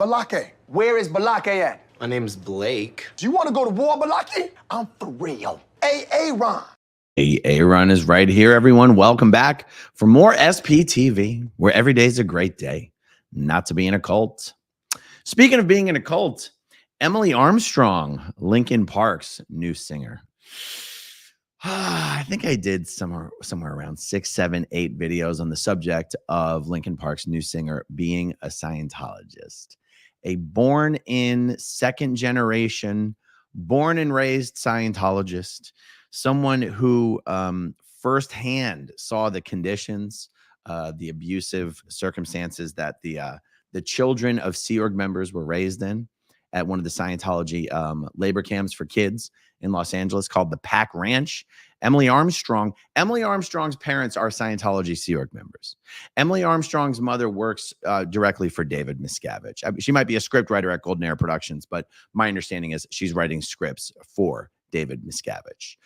Balake. Where is Balake at? My name's Blake. Do you want to go to war, Balake? I'm for real. Ron. Aaron is right here, everyone. Welcome back for more SPTV, where every day is a great day not to be in a cult. Speaking of being in a cult, Emily Armstrong, Linkin Park's new singer. I think I did somewhere around 6, 7, 8 videos on the subject of Linkin Park's new singer being a Scientologist, a born-in second generation, born and raised Scientologist, someone who firsthand saw the conditions, the abusive circumstances that the children of Sea Org members were raised in at one of the Scientology labor camps for kids in Los Angeles called the Pack Ranch. Emily Armstrong's parents are Scientology Sea Org members. Emily Armstrong's mother works directly for David Miscavige. She might be a scriptwriter at Golden Era Productions, but my understanding is she's writing scripts for David Miscavige.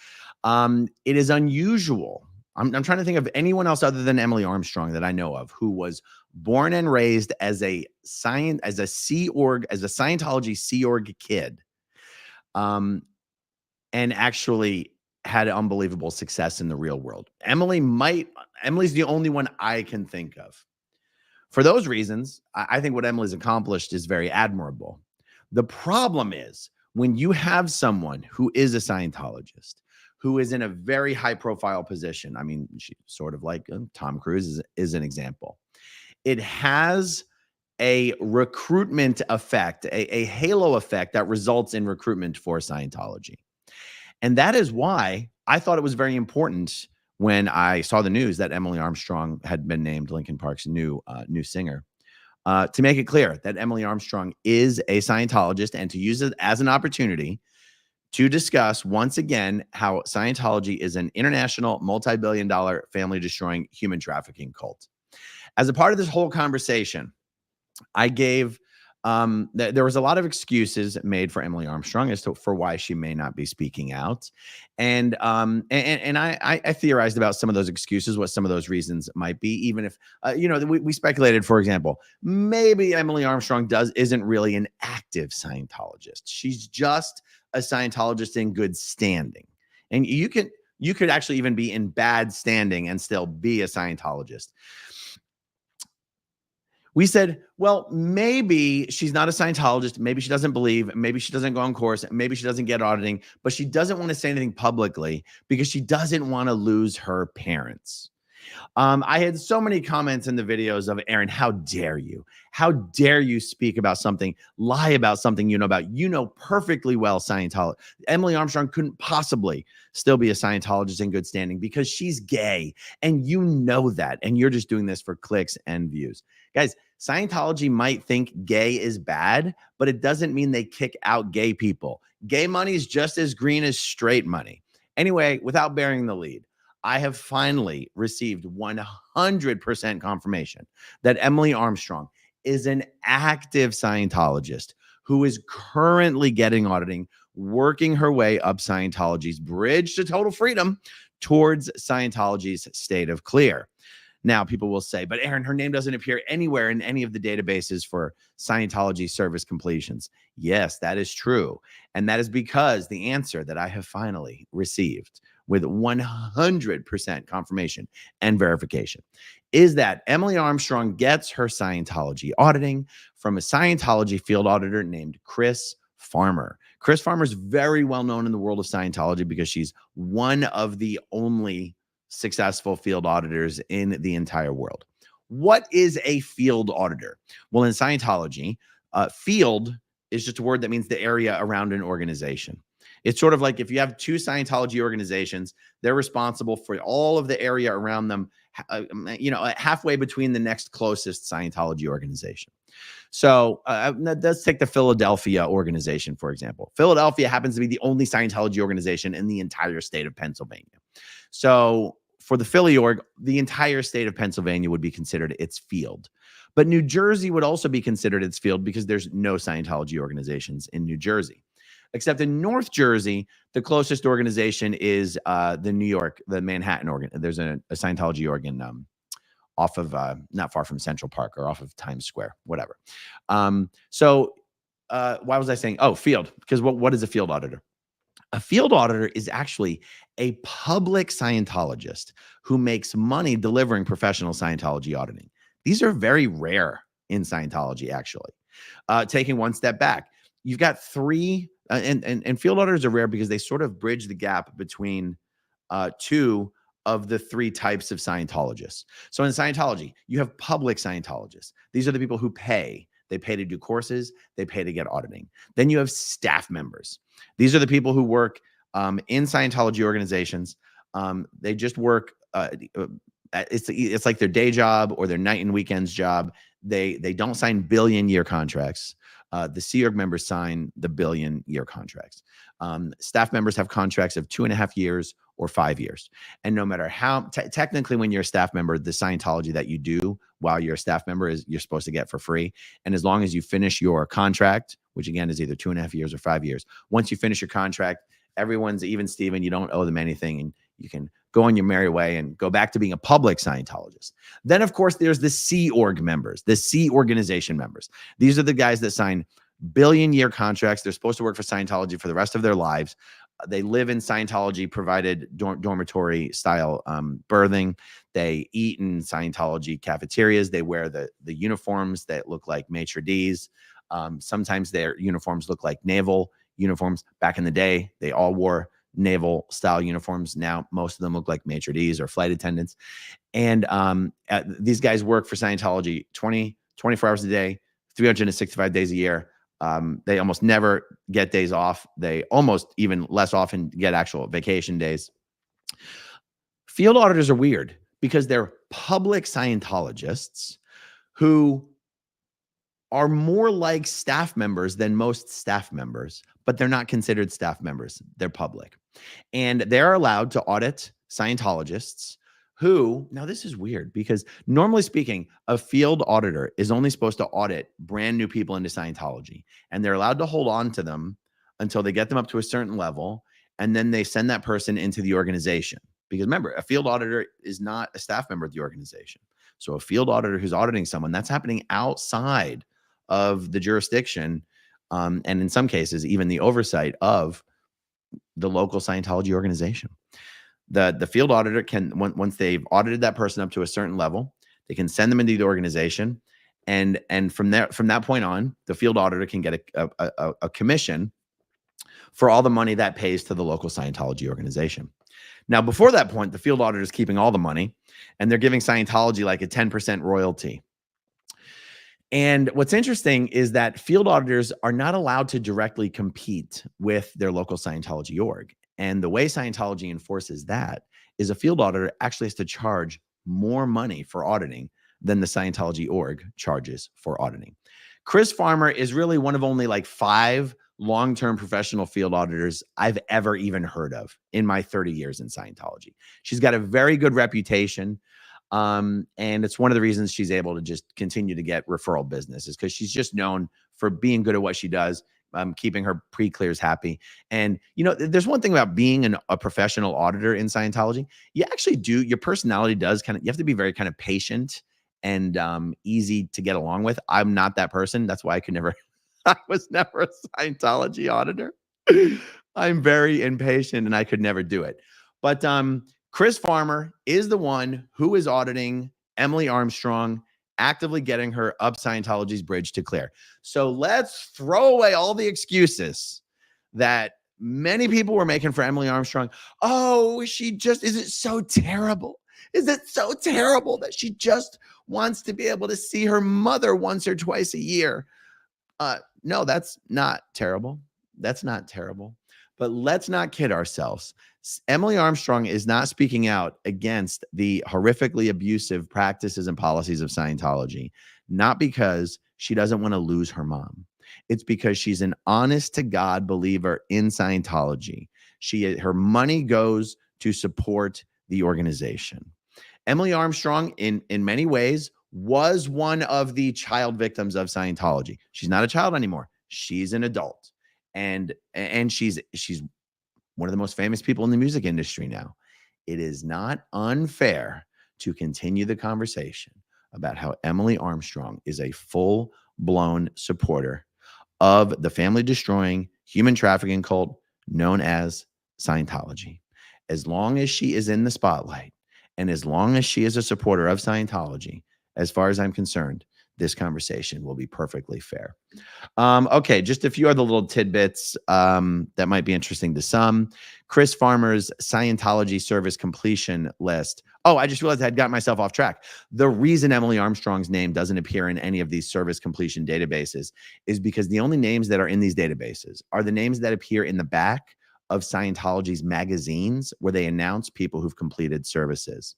It is unusual. I'm trying to think of anyone else other than Emily Armstrong that I know of who was born and raised as a Scientology Sea Org kid, and actually had unbelievable success in the real world. Emily's the only one I can think of. For those reasons, I think what Emily's accomplished is very admirable. The problem is when you have someone who is a Scientologist, who is in a very high profile position. I mean, she's sort of like Tom Cruise is an example. It has a recruitment effect, a halo effect that results in recruitment for Scientology. And that is why I thought it was very important when I saw the news that Emily Armstrong had been named Linkin Park's new singer, to make it clear that Emily Armstrong is a Scientologist and to use it as an opportunity to discuss once again how Scientology is an international multi-billion-dollar family-destroying human trafficking cult. As a part of this whole conversation, I gave there was a lot of excuses made for Emily Armstrong for why she may not be speaking out, and I theorized about some of those excuses, what some of those reasons might be. Even if we speculated, for example, maybe Emily Armstrong isn't really an active Scientologist. She's just a Scientologist in good standing, and you could actually even be in bad standing and still be a Scientologist. We said, well, maybe she's not a Scientologist. Maybe she doesn't believe. Maybe she doesn't go on course. Maybe she doesn't get auditing, but she doesn't want to say anything publicly because she doesn't want to lose her parents. I had so many comments in the videos of, Aaron, how dare you? How dare you speak about something, lie about something you know about? You know perfectly well Scientology. Emily Armstrong couldn't possibly still be a Scientologist in good standing because she's gay, and you know that, and you're just doing this for clicks and views. Guys, Scientology might think gay is bad, but it doesn't mean they kick out gay people. Gay money is just as green as straight money. Anyway, without bearing the lead, I have finally received 100% confirmation that Emily Armstrong is an active Scientologist who is currently getting auditing, working her way up Scientology's bridge to total freedom towards Scientology's state of clear. Now, people will say, but Aaron, her name doesn't appear anywhere in any of the databases for Scientology service completions. Yes, that is true. And that is because the answer that I have finally received with 100% confirmation and verification is that Emily Armstrong gets her Scientology auditing from a Scientology field auditor named Chris Farmer. Chris Farmer is very well known in the world of Scientology because she's one of the only successful field auditors in the entire world. What is a field auditor? Well, in Scientology, field is just a word that means the area around an organization. It's sort of like if you have two Scientology organizations, they're responsible for all of the area around them, halfway between the next closest Scientology organization. So let's take the Philadelphia organization, for example. Philadelphia happens to be the only Scientology organization in the entire state of Pennsylvania. So for the Philly org, the entire state of Pennsylvania would be considered its field. But New Jersey would also be considered its field because there's no Scientology organizations in New Jersey. Except in North Jersey, the closest organization is the Manhattan organ. There's a Scientology org off of not far from Central Park or off of Times Square, whatever. So why was I saying? Oh, field, because what is a field auditor? A field auditor is actually a public Scientologist who makes money delivering professional Scientology auditing. These are very rare in Scientology, actually. Taking one step back, you've got three, and field auditors are rare because they sort of bridge the gap between two of the three types of Scientologists. So in Scientology, you have public Scientologists. These are the people who pay. They pay to do courses. They pay to get auditing. Then you have staff members. These are the people who work in Scientology organizations. They just work. It's like their day job or their night and weekends job. They don't sign billion-year contracts. The Sea Org members sign the billion-year contracts. Staff members have contracts of 2.5 years or 5 years. And no matter how, technically when you're a staff member, the Scientology that you do while you're a staff member is you're supposed to get for free. And as long as you finish your contract, which again is either 2.5 years or 5 years, once you finish your contract, everyone's even Steven, you don't owe them anything. And you can go on your merry way and go back to being a public Scientologist. Then, of course, there's the Sea Org members, the Sea Organization members. These are the guys that sign billion-year contracts. They're supposed to work for Scientology for the rest of their lives. They live in Scientology-provided dormitory style berthing. They eat in Scientology cafeterias. They wear the uniforms that look like maitre d's. Sometimes their uniforms look like naval uniforms. Back in the day, they all wore naval style uniforms. Now, most of them look like maitre d's or flight attendants. And these guys work for Scientology 24 hours a day, 365 days a year. They almost never get days off. They almost even less often get actual vacation days. Field auditors are weird because they're public Scientologists who are more like staff members than most staff members, but they're not considered staff members. They're public. And they're allowed to audit Scientologists who, now this is weird because normally speaking, a field auditor is only supposed to audit brand new people into Scientology. And they're allowed to hold on to them until they get them up to a certain level. And then they send that person into the organization. Because remember, a field auditor is not a staff member of the organization. So a field auditor who's auditing someone, that's happening outside of the jurisdiction. And in some cases, even the oversight of the local Scientology organization. The field auditor can, once they've audited that person up to a certain level, they can send them into the organization. And from that point on, the field auditor can get a commission for all the money that pays to the local Scientology organization. Now, before that point, the field auditor is keeping all the money and they're giving Scientology like a 10% royalty. And what's interesting is that field auditors are not allowed to directly compete with their local Scientology org. And the way Scientology enforces that is a field auditor actually has to charge more money for auditing than the Scientology org charges for auditing. Chris Farmer is really one of only like 5 long-term professional field auditors I've ever even heard of in my 30 years in Scientology. She's got a very good reputation. And it's one of the reasons she's able to just continue to get referral business is because she's just known for being good at what she does, keeping her pre-clears happy. And, you know, there's one thing about being a professional auditor in Scientology. You actually do, your personality does kind of, you have to be very kind of patient and easy to get along with. I'm not that person. That's why I could never, I was never a Scientology auditor. I'm very impatient and I could never do it. But Chris Farmer is the one who is auditing Emily Armstrong, actively getting her up Scientology's bridge to clear. So let's throw away all the excuses that many people were making for Emily Armstrong. Oh, she just, is it so terrible? Is it so terrible that she just wants to be able to see her mother once or twice a year? No, that's not terrible. That's not terrible. But let's not kid ourselves. Emily Armstrong is not speaking out against the horrifically abusive practices and policies of Scientology, not because she doesn't want to lose her mom. It's because she's an honest to God believer in Scientology. Her money goes to support the organization. Emily Armstrong, in many ways, was one of the child victims of Scientology. She's not a child anymore. She's an adult. And she's one of the most famous people in the music industry now. It is not unfair to continue the conversation about how Emily Armstrong is a full-blown supporter of the family-destroying human trafficking cult known as Scientology. As long as she is in the spotlight and as long as she is a supporter of Scientology, as far as I'm concerned, this conversation will be perfectly fair. Okay, just a few other little tidbits that might be interesting to some. Chris Farmer's Scientology service completion list. Oh, I just realized I had gotten myself off track. The reason Emily Armstrong's name doesn't appear in any of these service completion databases is because the only names that are in these databases are the names that appear in the back of Scientology's magazines where they announce people who've completed services.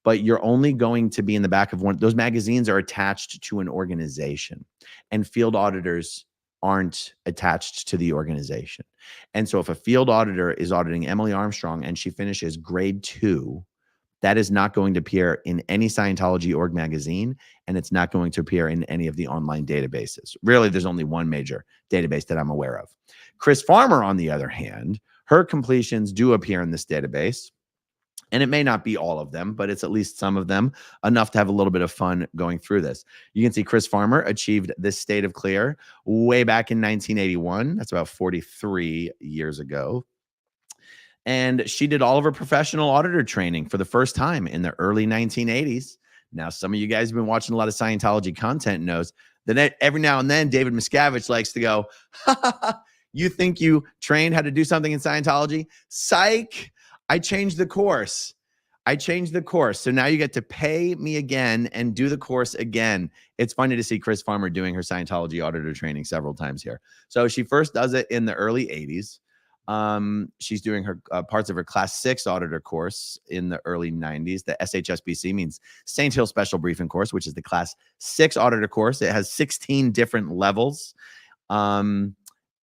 But you're only going to be in the back of one. Those magazines are attached to an organization, and field auditors aren't attached to the organization. And so if a field auditor is auditing Emily Armstrong and she finishes grade 2, that is not going to appear in any Scientology org magazine, and it's not going to appear in any of the online databases. Really, there's only one major database that I'm aware of. Chris Farmer, on the other hand, her completions do appear in this database. And it may not be all of them, but it's at least some of them, enough to have a little bit of fun going through this. You can see Chris Farmer achieved this state of clear way back in 1981. That's about 43 years ago. And she did all of her professional auditor training for the first time in the early 1980s. Now, some of you guys have been watching a lot of Scientology content knows that every now and then David Miscavige likes to go, ha, ha, ha, you think you trained how to do something in Scientology? Psych. I changed the course. So now you get to pay me again and do the course again. It's funny to see Chris Farmer doing her Scientology auditor training several times here. So she first does it in the early 80s. She's doing her parts of her class 6 auditor course in the early 90s. The SHSBC means Saint Hill Special Briefing course, which is the class 6 auditor course. It has 16 different levels.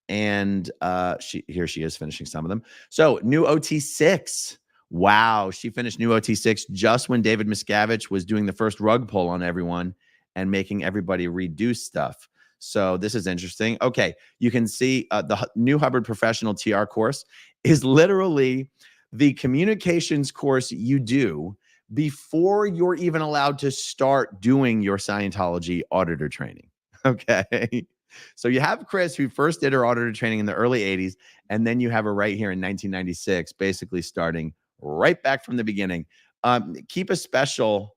Here she is finishing some of them. So new OT6. Wow. She finished new OT6 just when David Miscavige was doing the first rug pull on everyone and making everybody redo stuff. So this is interesting. Okay. You can see the new Hubbard Professional TR course is literally the communications course you do before you're even allowed to start doing your Scientology auditor training. Okay. So you have Chris, who first did her auditor training in the early 80s, and then you have her right here in 1996, basically starting right back from the beginning. Keep a special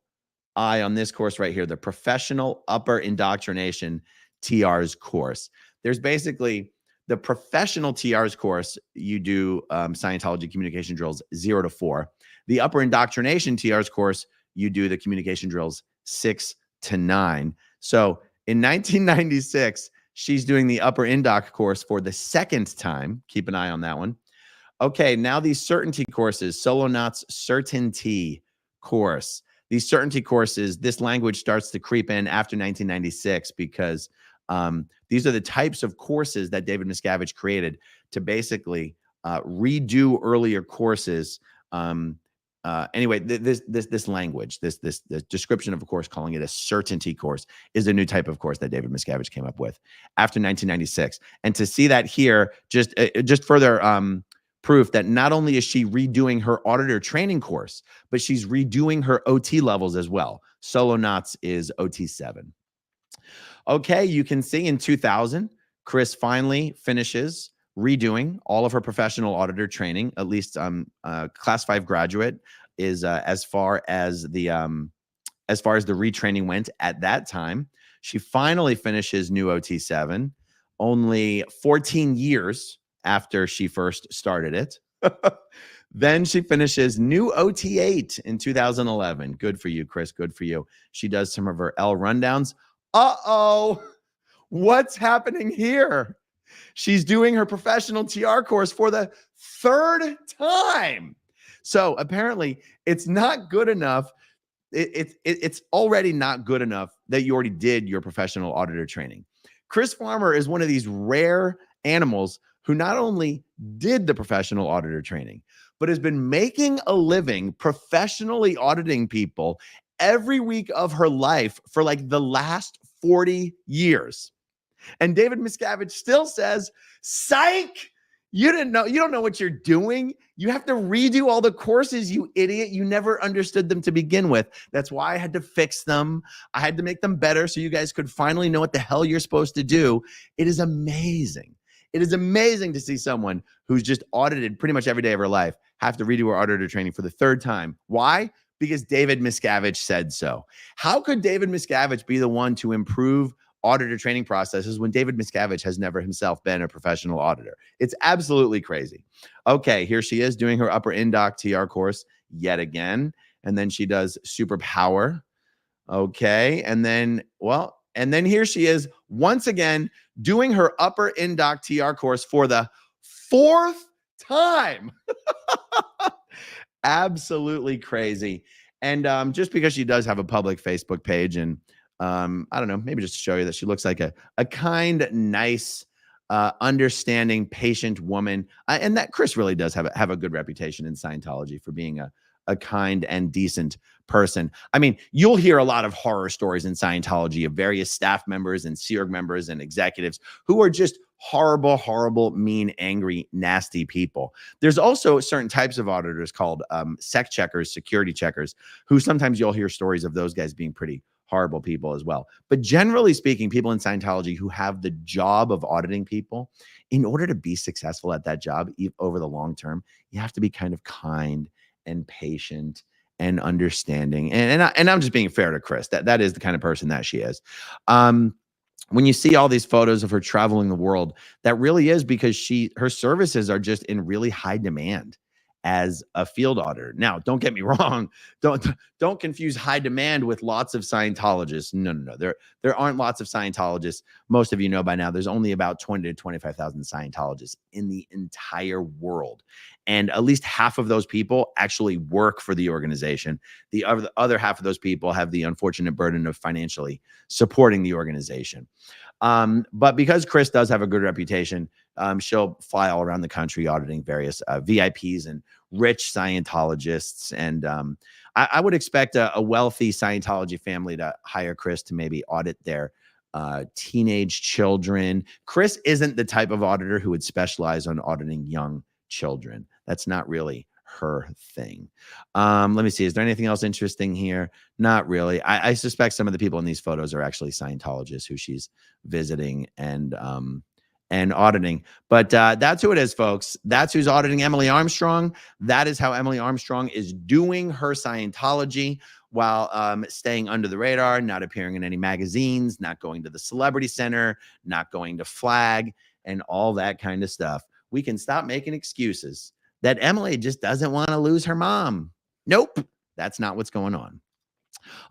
eye on this course right here, the Professional Upper Indoctrination TR's course. There's basically the Professional TR's course. You do Scientology communication drills 0 to 4. The Upper Indoctrination TR's course, you do the communication drills 6 to 9. So in 1996, she's doing the Upper Indoc course for the second time. Keep an eye on that one. Okay, now these certainty courses, Solo Knots Certainty course. These certainty courses, this language starts to creep in after 1996 because these are the types of courses that David Miscavige created to basically redo earlier courses. Anyway, this language, this description of a course, calling it a certainty course, is a new type of course that David Miscavige came up with after 1996. And to see that here, just further proof that not only is she redoing her auditor training course, but she's redoing her OT levels as well. Solo Knots is OT7. Okay, you can see in 2000, Chris finally finishes redoing all of her professional auditor training. At least class 5 graduate is as far as the retraining went at that time. She finally finishes new OT7 only 14 years after she first started it. Then she finishes new OT8 in 2011. Good for you, Chris. Good for you. She does some of her L rundowns. Uh-oh, what's happening here? She's doing her professional TR course for the 3rd time. So apparently it's not good enough. It's already not good enough that you already did your professional auditor training. Chris Farmer is one of these rare animals who not only did the professional auditor training, but has been making a living professionally auditing people every week of her life for like the last 40 years. And David Miscavige still says, psych, You didn't know. You don't know what you're doing. You have to redo all the courses, you idiot. You never understood them to begin with. That's why I had to fix them. I had to make them better so you guys could finally know what the hell you're supposed to do. It is amazing. It is amazing to see someone who's just audited pretty much every day of her life have to redo her auditor training for the third time. Why? Because David Miscavige said so. How could David Miscavige be the one to improve auditor training processes when David Miscavige has never himself been a professional auditor? It's absolutely crazy. Okay, here she is doing her upper indoc TR course yet again. And then she does superpower. Okay. And then here she is once again doing her upper indoc TR course for the fourth time. Absolutely crazy. And just because she does have a public Facebook page and I don't know, maybe just to show you that she looks like a kind, nice, understanding, patient woman. And that Chris really does have a good reputation in Scientology for being a kind and decent person. I mean, you'll hear a lot of horror stories in Scientology of various staff members and Sea Org members and executives who are just horrible, horrible, mean, angry, nasty people. There's also certain types of auditors called sec checkers, security checkers, who sometimes you'll hear stories of those guys being pretty horrible people as well. But generally speaking, people in Scientology who have the job of auditing people, in order to be successful at that job over the long term, you have to be kind of kind and patient and understanding. And I'm just being fair to Chris. That is the kind of person that she is. When you see all these photos of her traveling the world, that really is because her services are just in really high demand as a field auditor. Now, don't get me wrong. Don't confuse high demand with lots of Scientologists. No. There aren't lots of Scientologists. Most of you know by now, there's only about 20 to 25,000 Scientologists in the entire world. And at least half of those people actually work for the organization. The other half of those people have the unfortunate burden of financially supporting the organization. But because Chris does have a good reputation, she'll fly all around the country auditing various VIPs and rich Scientologists. And I would expect a wealthy Scientology family to hire Chris to maybe audit their teenage children. Chris isn't the type of auditor who would specialize on auditing young children. That's not really her thing. Let me see. Is there anything else interesting here? Not really. I suspect some of the people in these photos are actually Scientologists who she's visiting and auditing. But that's who it is, folks. That's who's auditing Emily Armstrong. That is how Emily Armstrong is doing her Scientology while staying under the radar, not appearing in any magazines, not going to the Celebrity Center, not going to Flag, and all that kind of stuff. We can stop making excuses that Emily just doesn't want to lose her mom. Nope, that's not what's going on.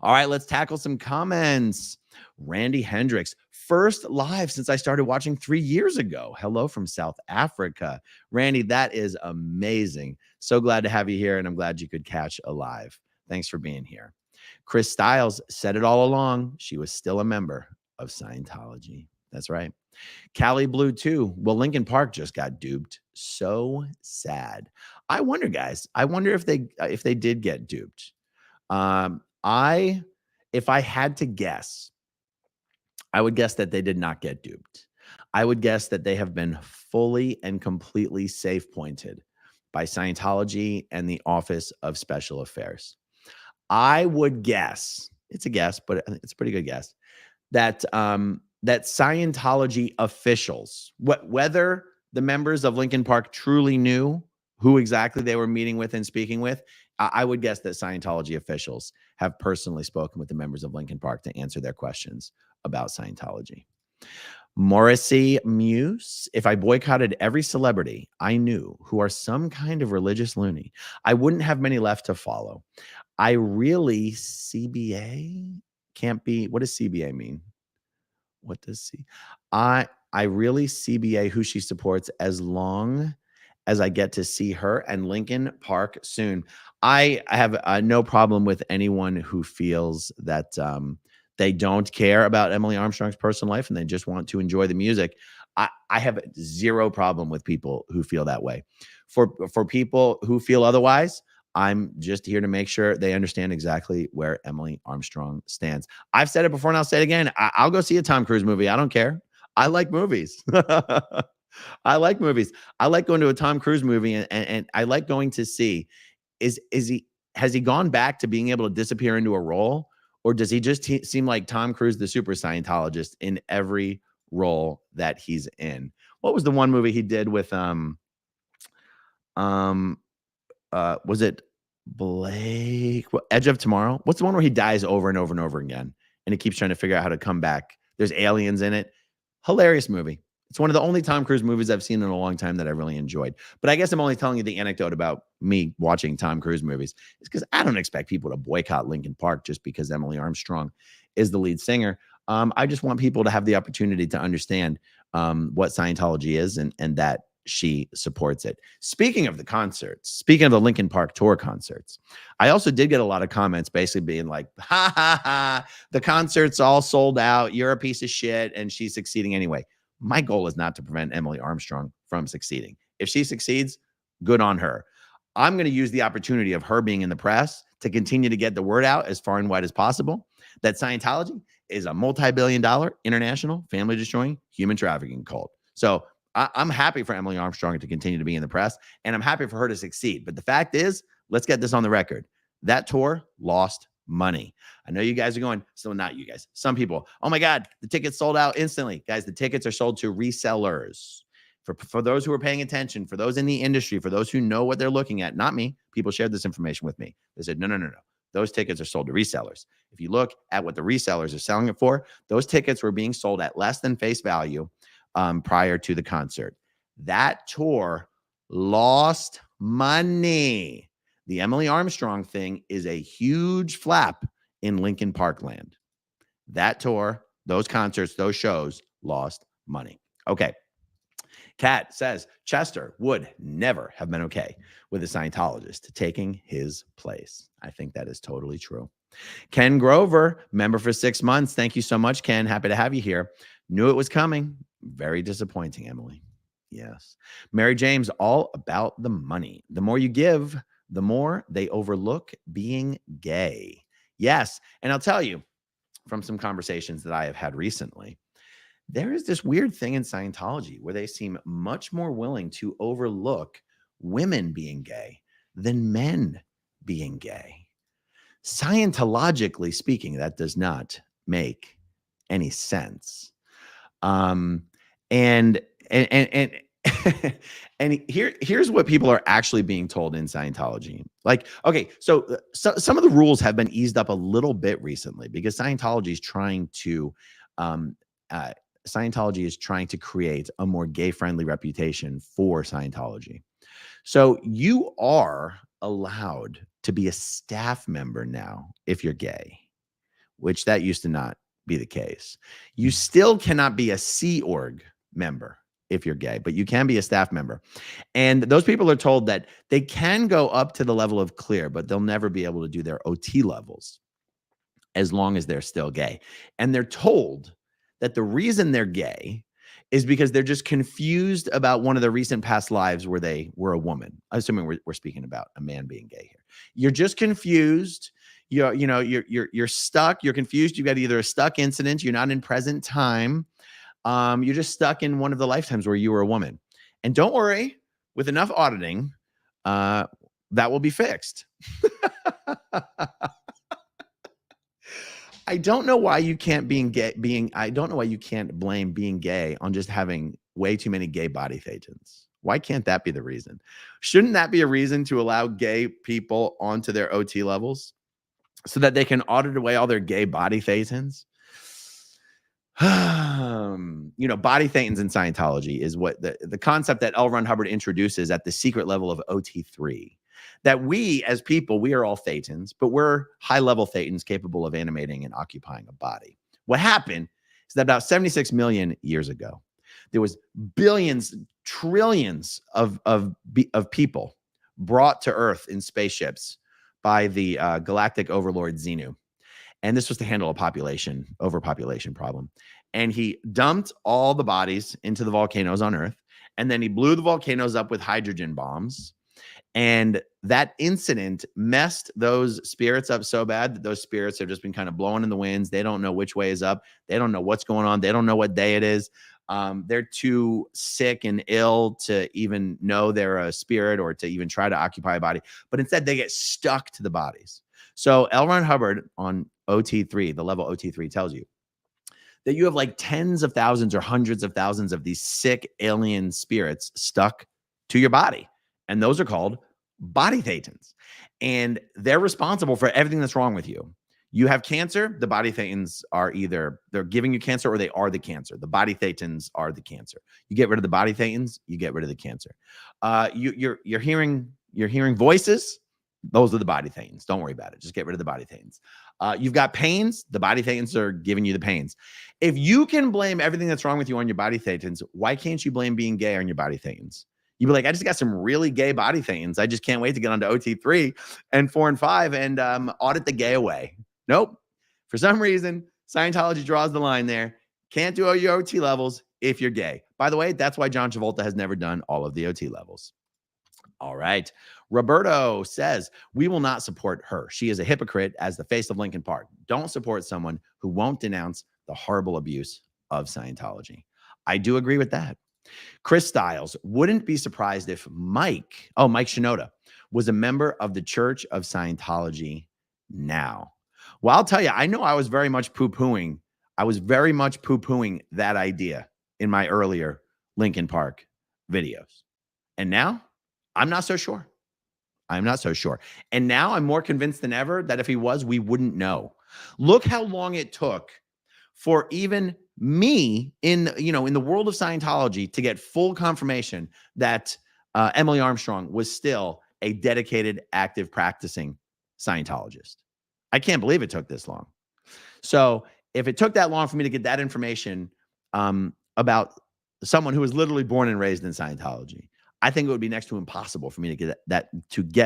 All right, let's tackle some comments. Randy Hendricks, first live since I started watching 3 years ago. Hello from South Africa. Randy, that is amazing. So glad to have you here, and I'm glad you could catch a live. Thanks for being here. Chris Stiles said it all along. She was still a member of Scientology. That's right. Cali Blue too. Well, Linkin Park just got duped. So sad. I wonder, guys. I wonder if they did get duped. If I had to guess, I would guess that they did not get duped. I would guess that they have been fully and completely safe pointed by Scientology and the Office of Special Affairs. I would guess, it's a guess, but it's a pretty good guess, that that Scientology officials, whether the members of Linkin Park truly knew who exactly they were meeting with and speaking with, I would guess that Scientology officials have personally spoken with the members of Linkin Park to answer their questions about Scientology. Morrissey Muse, if I boycotted every celebrity I knew who are some kind of religious loony, I wouldn't have many left to follow. I really, CBA can't be, what does CBA mean? What does C? I really CBA who she supports as long as I get to see her and Linkin Park soon. I have no problem with anyone who feels that they don't care about Emily Armstrong's personal life and they just want to enjoy the music. I have zero problem with people who feel that way. For people who feel otherwise, I'm just here to make sure they understand exactly where Emily Armstrong stands. I've said it before and I'll say it again. I'll go see a Tom Cruise movie. I don't care. I like movies. I like movies. I like going to a Tom Cruise movie, and I like going to see, is he, has he gone back to being able to disappear into a role, or does he just seem like Tom Cruise, the super Scientologist, in every role that he's in? What was the one movie he did with um was it Blake? Edge of Tomorrow? What's the one where he dies over and over and over again, and he keeps trying to figure out how to come back? There's aliens in it. Hilarious movie. It's one of the only Tom Cruise movies I've seen in a long time that I really enjoyed. But I guess I'm only telling you the anecdote about me watching Tom Cruise movies. It's because I don't expect people to boycott Linkin Park just because Emily Armstrong is the lead singer. I just want people to have the opportunity to understand what Scientology is, and that she supports it. Speaking of the concerts, speaking of the Linkin Park tour concerts, I also did get a lot of comments basically being like, ha ha ha, the concert's all sold out. You're a piece of shit. And she's succeeding anyway. My goal is not to prevent Emily Armstrong from succeeding. If she succeeds, good on her. I'm going to use the opportunity of her being in the press to continue to get the word out as far and wide as possible that Scientology is a multi-billion-dollar international family-destroying human trafficking cult. So I'm happy for Emily Armstrong to continue to be in the press, and I'm happy for her to succeed. But the fact is, let's get this on the record. That tour lost money. I know you guys are going, so not you guys, some people, oh my God, the tickets sold out instantly. Guys, the tickets are sold to resellers. For those who are paying attention, for those in the industry, for those who know what they're looking at, not me, people shared this information with me. They said, no. Those tickets are sold to resellers. If you look at what the resellers are selling it for, those tickets were being sold at less than face value prior to the concert. That tour lost money. The Emily Armstrong thing is a huge flap in Linkin Park land. That tour, those concerts, those shows lost money. Okay. Kat says Chester would never have been okay with a Scientologist taking his place. I think that is totally true. Ken Grover, member for 6 months. Thank you so much, Ken. Happy to have you here. Knew it was coming. Very disappointing, Emily. Yes. Mary James, all about the money. The more you give, the more they overlook being gay. Yes. And I'll tell you from some conversations that I have had recently, there is this weird thing in Scientology where they seem much more willing to overlook women being gay than men being gay. Scientologically speaking, that does not make any sense. And here's what people are actually being told in Scientology. Like, okay, so some of the rules have been eased up a little bit recently because Scientology is trying to create a more gay-friendly reputation for Scientology. So you are allowed to be a staff member now if you're gay, which that used to not be the case. You still cannot be a Sea Org member if you're gay, but you can be a staff member. And those people are told that they can go up to the level of clear, but they'll never be able to do their OT levels as long as they're still gay. And they're told that the reason they're gay is because they're just confused about one of their recent past lives where they were a woman. Assuming we're speaking about a man being gay here. You're just confused. You're stuck. You're confused. You've got either a stuck incident. You're not in present time. You're just stuck in one of the lifetimes where you were a woman. And don't worry, with enough auditing, that will be fixed. I don't know why you can't I don't know why you can't blame being gay on just having way too many gay body thetans. Why can't that be the reason? Shouldn't that be a reason to allow gay people onto their OT levels so that they can audit away all their gay body thetans? Body thetans in Scientology is what the concept that L. Ron Hubbard introduces at the secret level of OT3. That we as people, we are all thetans, but we're high-level thetans capable of animating and occupying a body. What happened is that about 76 million years ago, there was billions, trillions of people brought to Earth in spaceships by the galactic overlord Xenu. And this was to handle a overpopulation problem. And he dumped all the bodies into the volcanoes on Earth. And then he blew the volcanoes up with hydrogen bombs. And that incident messed those spirits up so bad that those spirits have just been kind of blowing in the winds. They don't know which way is up. They don't know what's going on. They don't know what day it is. They're too sick and ill to even know they're a spirit or to even try to occupy a body, but instead they get stuck to the bodies. So L. Ron Hubbard on OT3, the level OT3, tells you that you have like tens of thousands or hundreds of thousands of these sick alien spirits stuck to your body. And those are called body thetans. And they're responsible for everything that's wrong with you. You have cancer, the body thetans are either they're giving you cancer or they are the cancer. The body thetans are the cancer. You get rid of the body thetans, you get rid of the cancer. You're hearing voices. Those are the body thetans. Don't worry about it. Just get rid of the body thetans. You've got pains. The body thetans are giving you the pains. If you can blame everything that's wrong with you on your body thetans, why can't you blame being gay on your body thetans? You'd be like, I just got some really gay body thetans. I just can't wait to get onto OT3 and 4 and 5 and audit the gay away. Nope. For some reason, Scientology draws the line there. Can't do your OT levels if you're gay. By the way, that's why John Travolta has never done all of the OT levels. All right. Roberto says, we will not support her. She is a hypocrite as the face of Linkin Park. Don't support someone who won't denounce the horrible abuse of Scientology. I do agree with that. Chris Stiles, wouldn't be surprised if Mike Shinoda was a member of the Church of Scientology now. Well, I'll tell you, I know I was very much poo-pooing that idea in my earlier Linkin Park videos. And now I'm not so sure. And now I'm more convinced than ever that if he was, we wouldn't know. Look how long it took for even me in the world of Scientology to get full confirmation that Emily Armstrong was still a dedicated, active, practicing Scientologist. I can't believe it took this long. So if it took that long for me to get that information about someone who was literally born and raised in Scientology, I think it would be next to impossible for me to get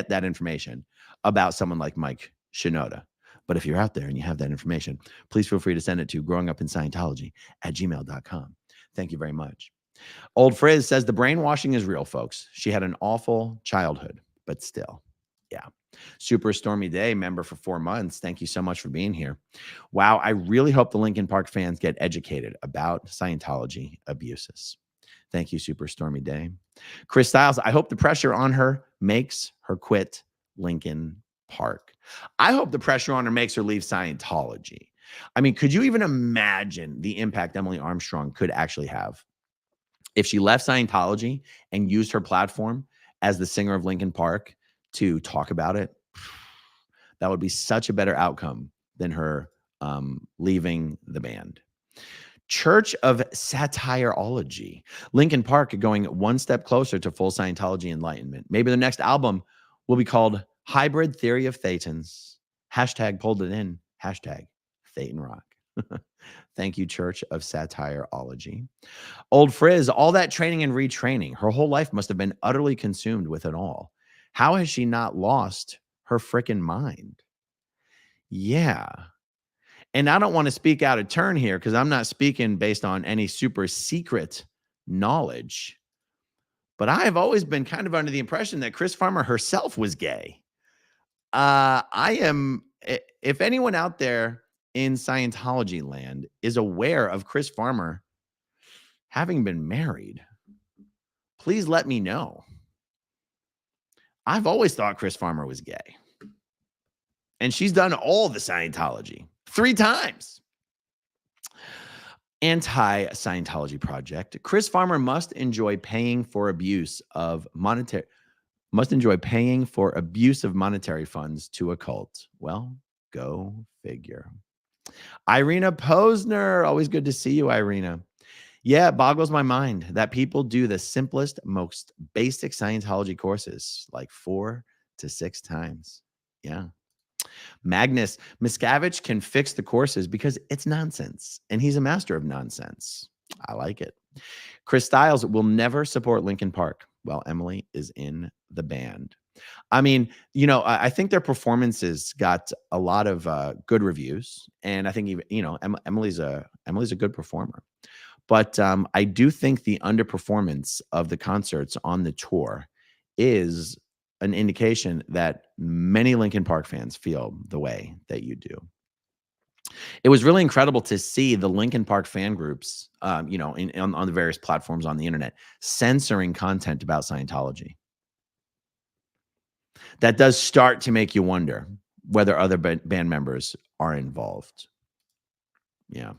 that information about someone like Mike Shinoda. But if you're out there and you have that information, please feel free to send it to growingupinscientology@gmail.com. Thank you very much. Old Frizz says the brainwashing is real, folks. She had an awful childhood, but still, yeah. Super Stormy Day member for 4 months. Thank you so much for being here. Wow, I really hope the Linkin Park fans get educated about Scientology abuses. Thank you, Super Stormy Day. Chris Stiles, I hope the pressure on her makes her quit Linkin Park. I hope the pressure on her makes her leave Scientology. I mean, could you even imagine the impact Emily Armstrong could actually have if she left Scientology and used her platform as the singer of Linkin Park to talk about it? That would be such a better outcome than her leaving the band. Church of Scientology. Linkin Park going one step closer to full Scientology enlightenment. Maybe the next album will be called Hybrid Theory of Thetans. Hashtag pulled it in. Hashtag Thetan Rock. Thank you, Church of Scientology. Old Frizz, all that training and retraining. Her whole life must have been utterly consumed with it all. How has she not lost her frickin' mind? Yeah. And I don't want to speak out of turn here because I'm not speaking based on any super secret knowledge. But I have always been kind of under the impression that Chris Farmer herself was gay. If anyone out there in Scientology land is aware of Chris Farmer having been married, please let me know. I've always thought Chris Farmer was gay. And she's done all the Scientology 3 times. Anti-Scientology project. Chris Farmer must enjoy paying for abuse of monetary funds to a cult. Well, go figure. Irina Posner, always good to see you, Irina. Yeah, it boggles my mind that people do the simplest, most basic Scientology courses like 4 to 6 times. Yeah. Magnus Miscavige can fix the courses because it's nonsense, and he's a master of nonsense. I like it. Chris Stiles will never support Linkin Park while Emily is in the band. I mean, I think their performances got a lot of good reviews, and I think even Emily's a good performer. But I do think the underperformance of the concerts on the tour is an indication that many Linkin Park fans feel the way that you do. It was really incredible to see the Linkin Park fan groups, on the various platforms on the internet censoring content about Scientology. That does start to make you wonder whether other band members are involved. Yeah.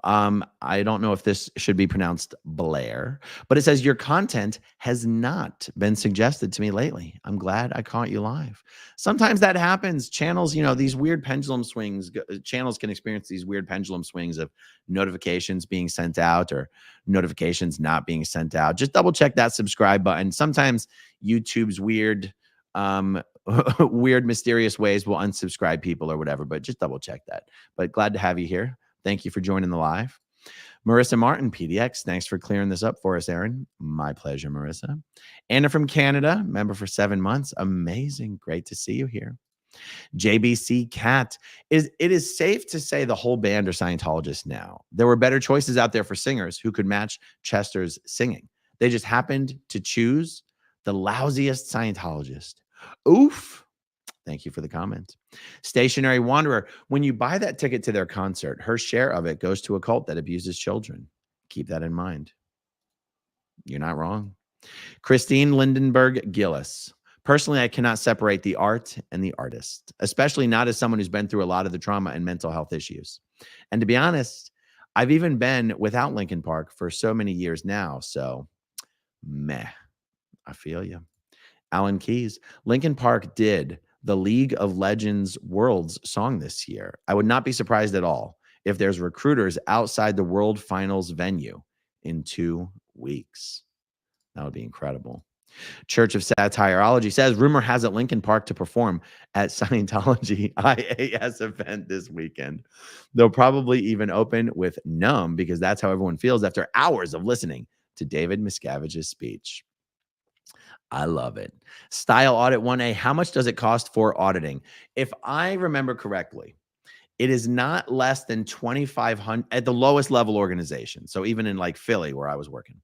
I don't know if this should be pronounced Blair, but it says your content has not been suggested to me lately. I'm glad I caught you live. Sometimes that happens. Channels, these weird pendulum swings, channels can experience these weird pendulum swings of notifications being sent out or notifications not being sent out. Just double check that subscribe button. Sometimes YouTube's weird, weird, mysterious ways will unsubscribe people or whatever, but just double check that. But glad to have you here. Thank you for joining the live. Marissa Martin, PDX, thanks for clearing this up for us, Aaron. My pleasure, Marissa. Anna from Canada, member for 7 months. Amazing. Great to see you here. JBC Cat, it is safe to say the whole band are Scientologists now. There were better choices out there for singers who could match Chester's singing. They just happened to choose the lousiest Scientologist. Oof. Thank you for the comment. Stationary Wanderer, when you buy that ticket to their concert, her share of it goes to a cult that abuses children. Keep that in mind. You're not wrong. Christine Lindenberg Gillis. Personally, I cannot separate the art and the artist, especially not as someone who's been through a lot of the trauma and mental health issues. And to be honest, I've even been without Linkin Park for so many years now. So, meh. I feel you. Alan Keyes. Linkin Park did the League of Legends Worlds song this year. I would not be surprised at all if there's recruiters outside the World Finals venue in 2 weeks. That would be incredible. Church of Satyrology says, rumor has it Linkin Park to perform at Scientology IAS event this weekend. They'll probably even open with Numb because that's how everyone feels after hours of listening to David Miscavige's speech. I love it. Style Audit 1A, how much does it cost for auditing? If I remember correctly, it is not less than $2,500 at the lowest level organization. So even in like Philly where I was working,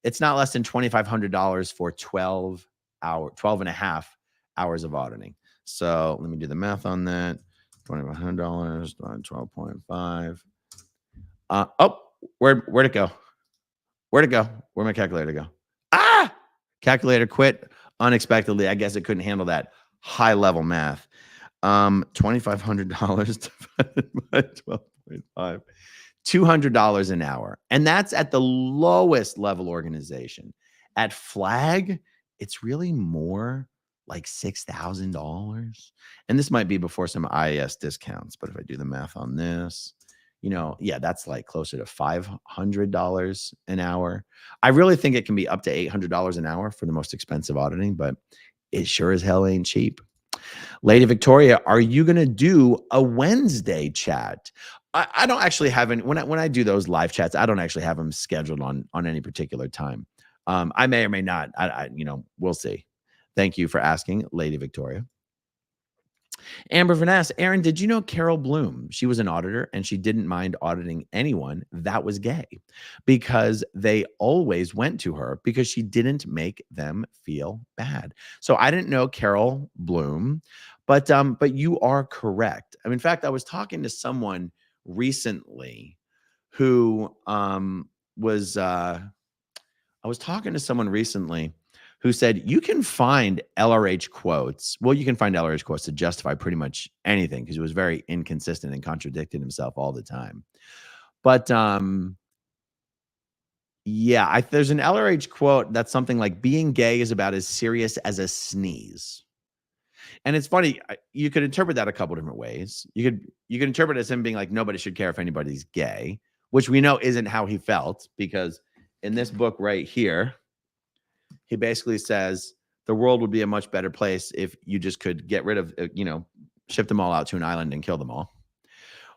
it's not less than $2,500 for 12 and a half hours of auditing. So let me do the math on that. $2,500 on 12.5. Where'd it go? Where'd it go? Where'd my calculator go? Calculator quit unexpectedly. I guess it couldn't handle that high level math. $2,500 divided by 12.5, $200 an hour. And that's at the lowest level organization. At Flag, it's really more like $6,000. And this might be before some IAS discounts. But if I do the math on this, that's like closer to $500 an hour. I really think it can be up to $800 an hour for the most expensive auditing, but it sure as hell ain't cheap. Lady Victoria, are you going to do a Wednesday chat? I don't actually have any, when I do those live chats, I don't actually have them scheduled on any particular time. I may or may not, we'll see. Thank you for asking, Lady Victoria. Amber Vanessa, Aaron, did you know Carol Bloom? She was an auditor and she didn't mind auditing anyone that was gay because they always went to her because she didn't make them feel bad. So I didn't know Carol Bloom, but you are correct. In fact, I was talking to someone recently who who said you can find LRH quotes. Well, you can find LRH quotes to justify pretty much anything because he was very inconsistent and contradicted himself all the time. But there's an LRH quote that's something like being gay is about as serious as a sneeze. And it's funny, you could interpret that a couple different ways. You could interpret it as him being like, nobody should care if anybody's gay, which we know isn't how he felt, because in this book right here, he basically says the world would be a much better place if you just could get rid of, ship them all out to an island and kill them all.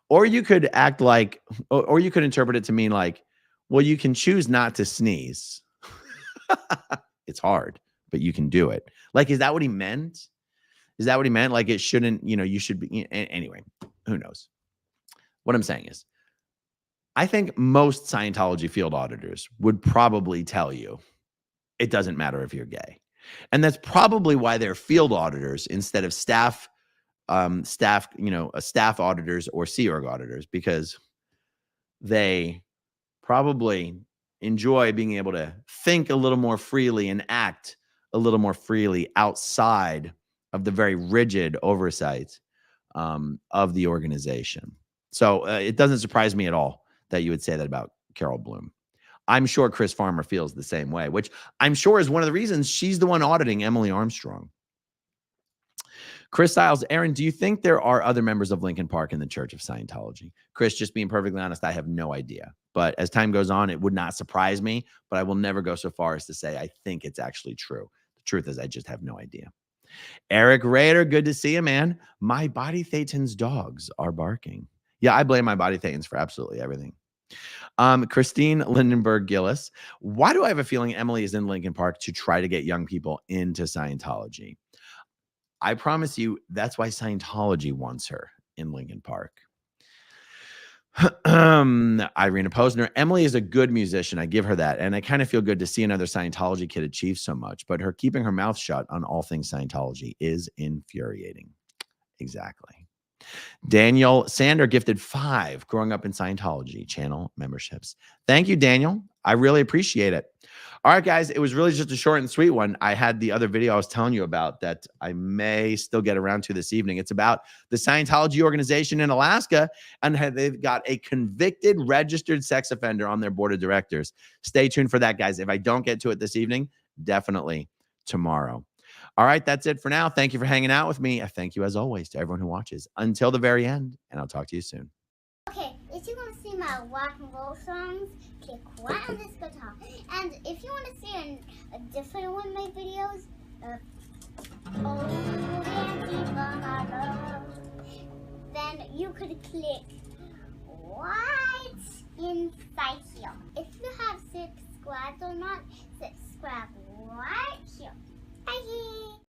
Or you could act like, or you could interpret it to mean like, well, you can choose not to sneeze. It's hard, but you can do it. Like, is that what he meant? Is that what he meant? Like, it shouldn't, you should be, anyway, who knows? What I'm saying is, I think most Scientology field auditors would probably tell you it doesn't matter if you're gay. And that's probably why they're field auditors instead of staff staff, staff auditors or Sea Org auditors, because they probably enjoy being able to think a little more freely and act a little more freely outside of the very rigid oversight of the organization. So it doesn't surprise me at all that you would say that about Carol Bloom. I'm sure Chris Farmer feels the same way, which I'm sure is one of the reasons she's the one auditing Emily Armstrong. Chris Stiles, Aaron, do you think there are other members of Linkin Park in the Church of Scientology? Chris, just being perfectly honest, I have no idea. But as time goes on, it would not surprise me, but I will never go so far as to say I think it's actually true. The truth is I just have no idea. Eric Rader, good to see you, man. My body Thetans dogs are barking. Yeah, I blame my body Thetans for absolutely everything. Christine Lindenberg Gillis, why do I have a feeling Emily is in Linkin Park to try to get young people into Scientology? I promise you, that's why Scientology wants her in Linkin Park. Irina Posner, Emily is a good musician. I give her that. And I kind of feel good to see another Scientology kid achieve so much, but her keeping her mouth shut on all things Scientology is infuriating. Exactly. Daniel Sander gifted 5 growing up in Scientology channel memberships. Thank you, Daniel. I really appreciate it. All right, guys, it was really just a short and sweet one. I had the other video I was telling you about that I may still get around to this evening. It's about the Scientology organization in Alaska, and they've got a convicted registered sex offender on their board of directors. Stay tuned for that, guys. If I don't get to it this evening, definitely tomorrow. All right, that's it for now. Thank you for hanging out with me. I thank you, as always, to everyone who watches until the very end, and I'll talk to you soon. Okay, if you want to see my rock and roll songs, click right on this guitar. And if you want to see a different one of my videos, then you could click right inside here. If you have subscribed or not, subscribe right here. Bye.